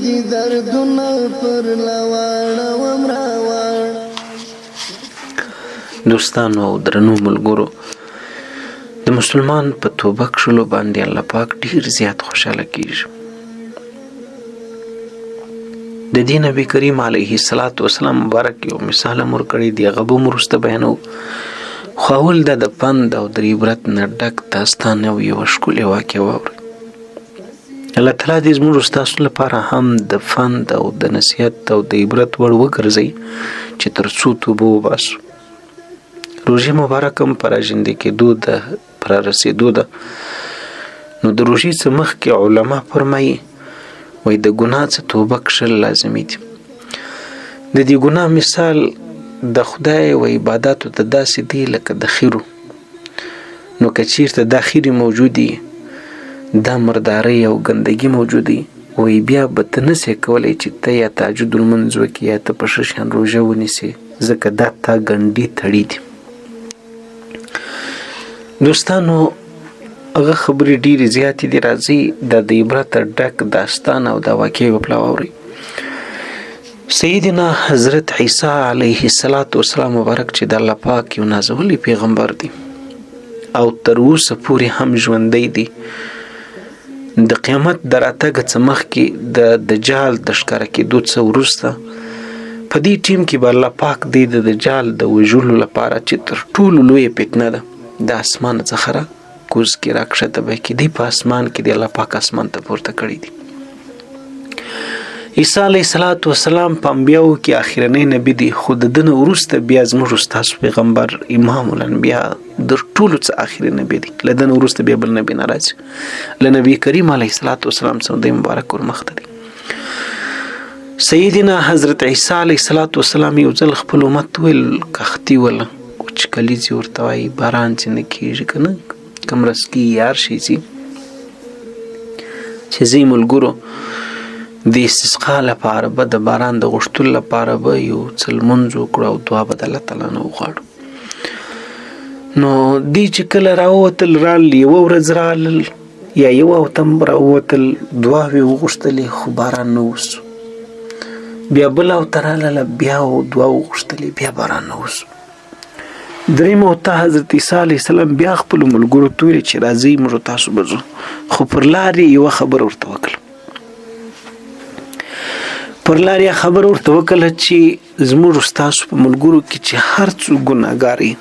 دي دردونه پر لواړه ومراوړ. دوستانو او درنو ملګرو، د مسلمان په توبه کښلو باندې الله پاک ډیر زیات خوشاله کیږي. د دې نبی کریم علیه السلام مبارک یو مثال امر کړی دی، هغه به مو وروسته بیانو. خو اول د پند او د عبرت نه ډک داستان او یوه ښکلې واقعه واورئ. الله تعالی دې زموږ ستاسو لپاره هم د فند او د نصیحت او د عبرت وړ وګرځوي چې تر څو توبه وباسو. روژې مبارک هم په راژوندي کېدو ده، په رارسېدو ده. نو د روژې څخه مخکې علما فرمایي وایي د ګناه څخه توبه کښل لازمي دي. د دې ګناه مثال د خدای و عباداتو ته داسې دی لکه د خیرو. نو که چیرته دا خیرې موجودي، دا مردارۍ او ګندګي موجودي، وایي بیا به ته نسې کولی چې ته یا تهجد لمونځ وکړې یا ته په ښه شان روژه ونیسې، ځکه دا تا ګنډي تړي دي. دوستانو هغه خبرې ډېرې زیاتې دي، راځئ دا د عبرت ډک داستان او دا واقعې وپله واورئ. سیدنا حضرت عیسی علیه السلام مبارک چې د الله پاک یو نازولی پیغمبر دی او تر اوسه پورې هم ژوندی دی. د قیامت د راتګ څخه مخکې د دجال د ښکاره کېدو څخه وروسته په دې ټیم کې به الله پاک دی د دجال د وژلو لپاره چې تر ټولو لویه فتنه ده د اسمان څخه را کوز کې راکښته به کېدی. په اسمان کې دی الله پاک اسمان ته پورته کړی دی. عیسی علیه السلام په انبیاو کې آخرنی نبی دی، خو د ده نه وروسته بیا زموږ ستاسو پیغمبر امام الانبیا د ټولو څخه آخري نبی دی. له ده نه وروسته بیا بل نبی نه راځي. له نبی کریم علیه السلام څخه دی مبارک ورمخته دی. سیدنا حضرت عیسی علیه السلام یو ځل خپل امت ویل کښتۍ وله چې کلیزې ورته وایي باران چې نه کېږي که نه کم رسکي یار شي چې ځئ ملګرو د استسقا لپاره به د باران د غوښتلو لپاره به یو څه لمونځ وکړو او دعا به د الله تعالی نه وغواړو. نو دوی چې کله راووتل رالل، یوه ورځ رالل یا یوه اوتم راووتل، دعاوې وغوښتلې خو باران نه وسو. بیا بله اوته رالاله، بیا دعا وغوښتلې، بیا باران نه وسو. درېیمه اوته حضرت عیسی علیه السلام بیا خپلو ملګرو ته ویلې چې راځئ موږ تاسو به ځو. خو پر لار یې یوه خبره ورته وکړه. پر لار یې خبره ورته وکړه چې زموږ ستاسو په ملګرو کې چې هر څوک ګناهګار وي،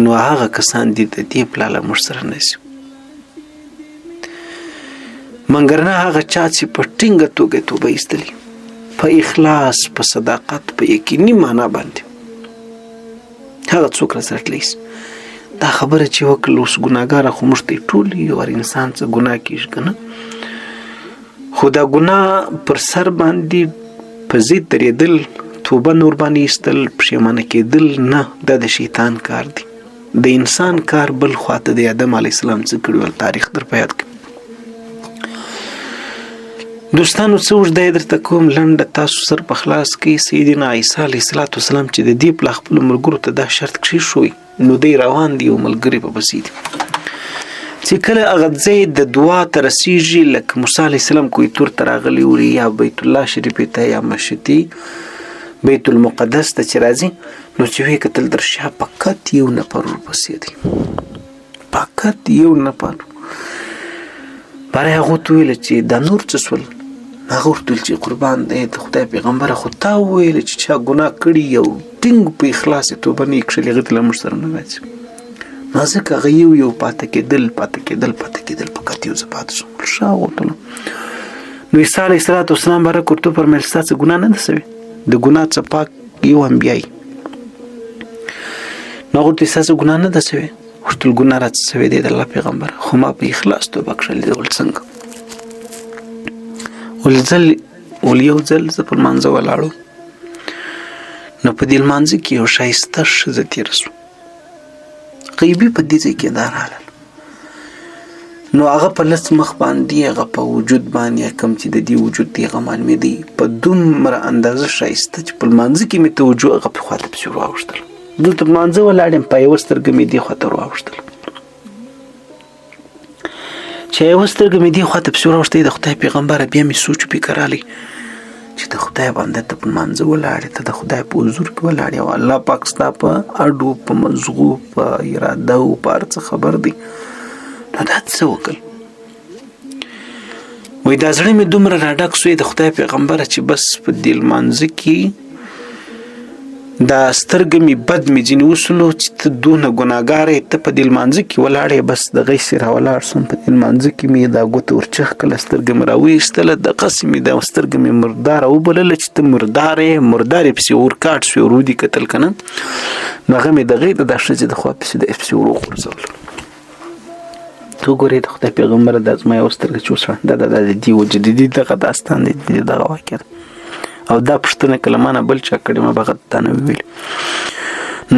نو هغه کسان دي د دې پلاله موږ سره نه شي، مګر نه هغه چا چې په ټینګه توګه توبه ایستلي، په اخلاص، په صداقت، په یقیني معنا باندې، هغه څوک راسره تللی شي. دا خبره چې وکړل اوس ګناهګاره خو موږ ته ټول یو هر انسان څه ګناه کېږي که نه، خو دا ګناه پر سر باندې په ضد درېدل، توبه نور باندې ایستل، پښیمانه کېدل نه، دا د شیطان کار دی. د انسان کار بل خواته د آدم علیه السلام څه کړي ول تاریخ در په یاد کړي. دوستانو څه اوږده یې درته کوم، لنډه تاسو سر په خلاص کې. سیدنا عیسی علیه السلام چې د دې پله خپلو ملګرو ته دا شرط کښېښوی، نو دی روان دی او ملګري په پسې دي. چې کله هغه ځای د دعا ته رسېږي، لکه موسی علیه السلام کوی تور ته راغلی وي، یا بیت الله شریفې ته، یا مسجد بیت المقدس ته چې راځي، نو چې ویې کتل در شا فقط یو نفر ورپسې دی، فقط یو نفر. برای هغو ته ویله چې دا نور څه شول؟ هغه ورته ویل چې قربان دی د خدای پیغمبره، خو تا وویله چې چا ګناه کړي او ټینګ په اخلاص یې توبه نه یې کښلې، هغه ته له موږ سره نه راځي. نو ځکه هغه یو پاتې کېدل فقط یو ځه پاتې شو، شا وغوتلو. نو عیسی علیه السلام بارک ورته وفرمیل ستا څه ګناه نه ده سوې، د ګناه څخه پاک یو انبیا یې. نو هغه ورته ستا څه ګناه نه ده سوې؟ ورته ویل ګناه راڅه سوې دی د الله پیغمبره، خو ما په اخلاص توبه کښلې ده. ول څنګه؟ ول یو ځل زه په لمانځه ولاړو، نو په دې لمانځه کې یو ښایسته ښځه تېره شوه، غیبي په دې ځای کې دا راغلل. نو هغه په لس مخ باندې، هغه په وجود باندې، کوم چې د دې وجود دی هغه معلومېدی په دومره اندازه ښایسته چې په لمانځه کې مې توجه هغه په خواته پسې ور واوښتل. دلته په لمانځه ولاړ یم، په یوه سترګه مې دې خواته ور واوښتل. چې یوه سترګه مې دې خواته پسې راوښتې د خدای پیغمبره بیا مې سوچ فکر راغلی چې د خدای بنده ته په لمانځه ولاړې ته د خدای په حضور کې ولاړې او الله پاک ستا په اډو په مزغو په اراده او په هر څه خبر دی نو دا څه وکړل وایي دا زړه مې دومره راډک سوی د خدای پیغمبره چې بس په دې لمانځه کې دا سترګه مې بد مې ځینې وسولو چې ته دونه ګناهګاره یې ته په دې لمانځه کې ولاړې بس دغه یې راولاړ سوم په دې لمانځه کې مې دا ګوته ورچخ کړله سترګه مې راویستله دغسې مې دا سترګه مې مرداره وبلله چې ته مرداره یې پسې ورکاټ سوې ور ودې کتل که نه نو هغه مې دغې ته دا ښځې د خوا پسې داسې ور وغورځولو ته وګورې د خدای پیغمبره دا زما یوه سترګه چې اوس ړنده ده دا د دې وجه د دې دغه داستان دی د دې دغه واقع ده او دا پوښتنه که له ما نه بل چا کړې ما به هغه تا نه ویلې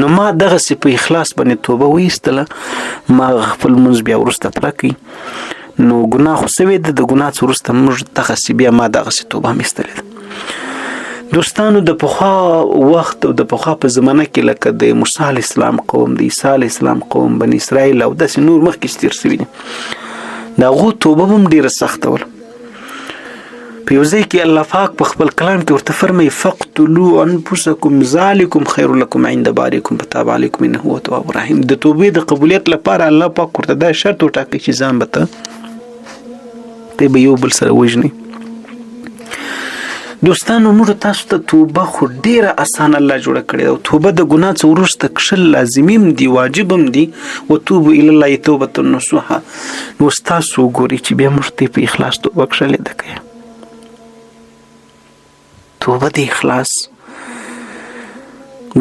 نو ما دغسې په اخلاص باندې توبه وایستله ما خپل لمونځ بیا وروسته پوره کړي نو ګناه خو سوی ده د ګناه څه وروسته موږ دغسې بیا ما دغسې توبه هم ایستلې ده دوستانو د پخوا وخت او د پخوا په زمانه کې لکه د موسی علیه السلام قوم د عیسی علیه السلام قوم بني اسرائیل او داسې نور مخکې چې تېر سوي دي د هغو توبه هم ډېره سخته وله په یو ځای کې الله پاک په خپل کلام کې ورته فرمایي فقتلوا انفسکم ذلکم خیر لکم عند بارئکم فتاب علیکم انه هو التواب الرحیم د توبې د قبولیت لپاره الله پاک ورته دا شرط وټاکي چې ځان به ته به یو بل سره وژنئ دوستانو موږ تاسو ته توبه خو ډیره اسانه الله جوړه کړې ده او توبه د ګناه څخه وروسته کښل لازمي هم دي واجب هم دي وتوبو الی الله توبة نصوحا نو ستاسو وګورئ چې بیا موږ ته په اخلاص توبه کښلې ده که توبه د اخلاص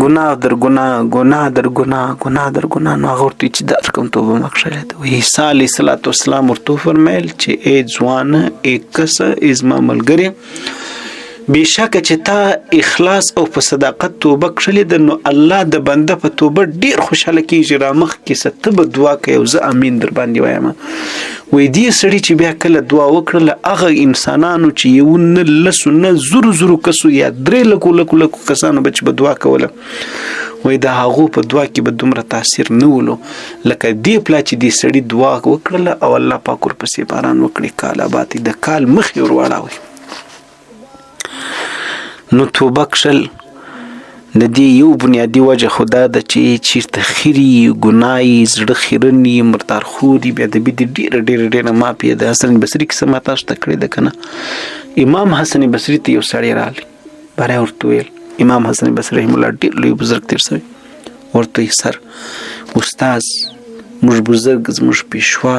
ګناه در ګناه ګناه در ګناه ګناه در ګناه نو هغه ورته چې دا کوم توبه ما کښلې ده عیسی علیه السلام ورته وفرمیل چې ای ځوانه ای کسه ای زما ملګرې بېشکه چې تا اخلاص او په صداقت توبه کښلې ده نو الله د بنده په توبه ډېر خوشحاله کېږي رامخکې څه ته به دعا کوې او زه امین در باندې وایم وایي دې سړي چې بیا کله دعا وکړله هغه انسانانو چې یو نه لسو نه زرو کسو یا 3 لکو کسانو به چې به دعا کوله وایي د هغو په دعا کې به دومره تاثیر نه ولو لکه دې پلا چې دې سړي دعا وکړله او الله پاک ورپسې باران وکړي کال آباد د کال مخې ور واړوي نو توبه کښل د دې یو بنیادي وجه خو دا ده چې چېرته خیري ګناه یي زړه خیرن یي مردارخور یي بېادبي دې ډېره معافي د حسن بصري کیسه ما تاسو ته کړې ده که نه امام حسن بصري ته یو سړی راغلی بری ورته ویل امام حسن بصري رحم الله ډېر لوی بزرګ تېر سوی ورته وایي سر استاز موږ بزرګ زموږ پیشوا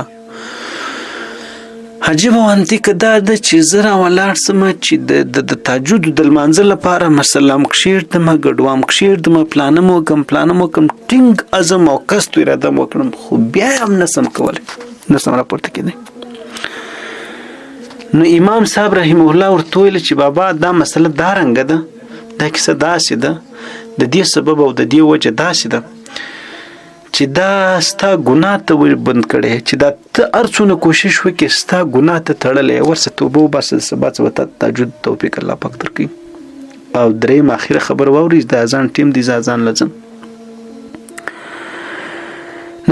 عجیبه وانتیکه دا ده چې زه راولاړ سمه چې د تهجد د لمانځه لپاره مسلم کښېږدمه ګډوام کښېږدمه پلانم وکړم ټینګ عزم او قصد و اراده م وکړم خو بیا هم نسم کولی نسم راپورته کېدی نو امام صاحب رحمه الله ورته ویل چې بابا دا مسله دا رنګه ده دا کیسه داسې ده د دې سبب او د دې وجه داسې ده چې دا ستا ګناه ته بند کړی چې دا ته هر څونه کوشش وکړې ستا ګناه ته تړلی ورسه توبه وباسه سبا څه به تا تهجد توفیق الله پاک درکوي او درېیم اخره خبر واورئ د اذان ټیم دی زه اذان لځم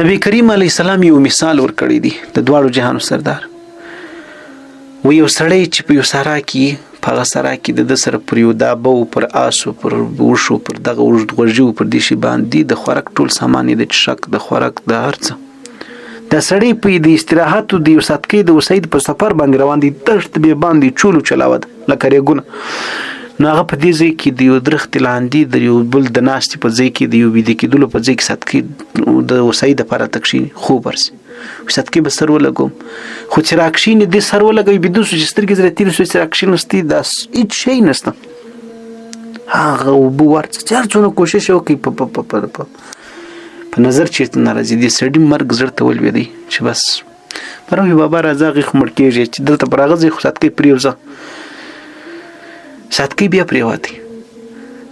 نبی کریم علیه السلام یو مثال ورکړی دی د دواړو جهانو سردار و یو سړی چې په یو سارا کې په هغه سارا کې د سره پر یو دابه او پر آسو پر وشو پر دغه اوږد غوږي پر دې شي باندې د خوراک ټول سامان یې د چشک د خوراک د هر څه دا سړی په د استراحت او د یو ساتکې د وسید په سفر باندې روان دی دشت به باندې چولو چلاود لکه ریګونه نو هغه په دې ځای کې د یو درخت لاندې د یو بل د ناستې په ځای کې د یو ویده کېدلو په ځای کې ساتکې د وسید لپاره تکشي خوب ورسي ساتکې به سر ولګوم خو چې راکښینې دې سر ولګوي بیدون سو چې سترګې زره تېرې سوې چې راکښېنستې دا هېڅ شی نشته هغه اوبه ورڅه چې هر څونه کوشش وکړي په نظر چېرته نه راځي دې سړي مرګ زړه ته ولوېدی چې بس پروي بابا راځه هغې خو مړ کېږي چې دلته پر هغه ځای خو ساتکۍ پرېوځه ساتکۍ بیا پرېوتې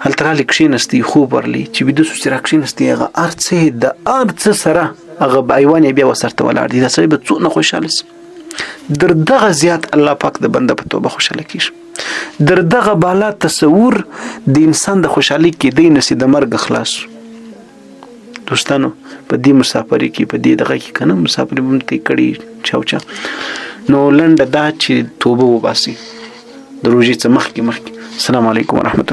هلته راغلی کښېنستی خوب ورلی چې بیده سو چې راکښېنستی هغه هر څه د هر څه سره هغه ایوان یې بیا وسرته ولاړ دی دا سړی به څونه خوشحاله سي در دغه زیات الله پاک د بنده په توبه خوشحاله کېږي در دغه بالا تصور د انسان د خوشحالي کېدی نسي د مرګ خلاص دوستانو په دې مسافرۍ کې په دې دغه کې کنه مسافرۍ هم ته کړي چاوچا نو لنډه دا چې توبه وباسي د روژې څخه مخکې السلام علیکم ورحمت الله